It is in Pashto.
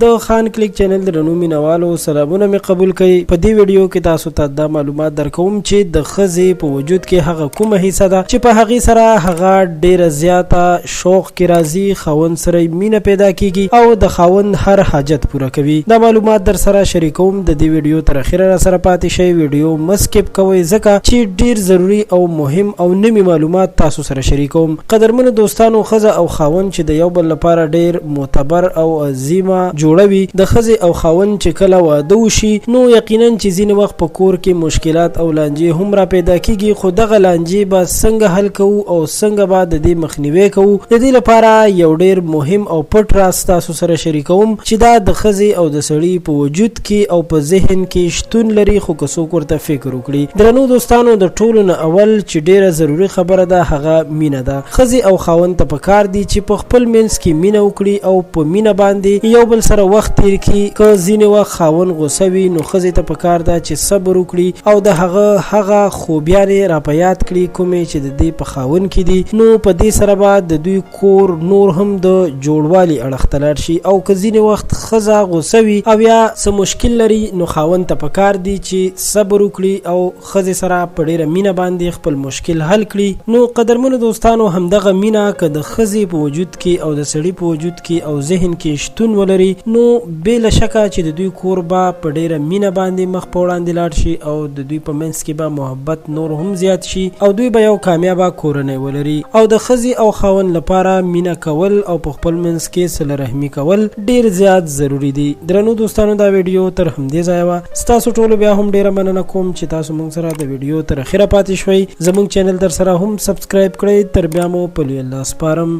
د خان کلیک چینل درنو مینوالو سلامونه می قبول کړئ. په دې ویډیو کې تاسو ته دا معلومات درکوم چې د ښځې په وجود کې هغه کومه حصہ ده چې په هغې سره هغه ډیره زیاته شوق کې راځي، خاوند سره مینه پیدا کیږي او د خاوند هر حاجت پوره کوي. دا معلومات در سره شریکوم. د دې ویډیو تر اخره را سره پاتې شئ. ویډیو مسکپ کوئ ځکه چې ډیر ضروری او مهم او نوي معلومات تاسو سره شریکوم. قدرمنو دوستانو، ښځه او خاوند چې د یو بل لپاره ډیر معتبر او عظیمه جوړوي، د ښځې او خاوند چې کله واده وشي نو یقینا چې ځینې وخت په کور کې مشکلات او لانجې هم را پیدا کیږي، خو دغه لانجې به څنګه حل کوو او څنګه به د دې مخنیوي کوو، د دې لپاره یو ډیر مهم او پټ راز تاسو سره شریکوم چې دا د ښځې او د سړي په وجود کې او په ذهن کې شتون لري. خو که څوک ورته فکر وکړي. درنو دوستانو، د ټولو نه اول چې ډیره ضروري خبره ده هغه مینه ده. ښځې او خاوند ته پکار دي چې په خپل منځ کې مینه وکړي او په مینه باندې یو بل سره وخت تیر کړي. که ځینې وخت خاوند غوسه وي نو ښځې ته پکار ده چې صبر وکړي او د هغه خوبیانې را په یاد کړي کومې چې د دې په خاوند کې دي، نو په دې سره به د دوی کور نور هم د جوړوالي اړخ ته لاړ شي. او که ځینې وخت ښځه غوسه وي او یا څه مشکل لري نو خاوند ته پکار دي چې صبر وکړي او ښځې سره په ډیره مینه باندې خپل مشکل حل کړي. نو قدرمنو دوستانو، همدغه مینه که د ښځې په وجود کې او د سړي په وجود کې او ذهن کې شتون ولري نو بې له شکه چې د دوی کور به په ډیره مینه باندې مخ په وړاندې لاړ شي او د دوی په منځ کې به محبت نور هم زیات شي او دوی به یو کامیابه کورنۍ ولري. او د ښځې او خاوند لپاره مینه کول او په خپل منځ کې صله رحمي کول ډیر زیات ضروری دي. درنو دوستانو، دا ویډیو تر همدې ځایه وه. ستاسو ټولو بیا هم ډیره مننه کوم چې تاسو موږ سره د ویډیو تر اخره پاتې شوئ. زموږ چینل در سره هم سبسکرایب کړئ. تر بیا مو په لوی الله سپارم.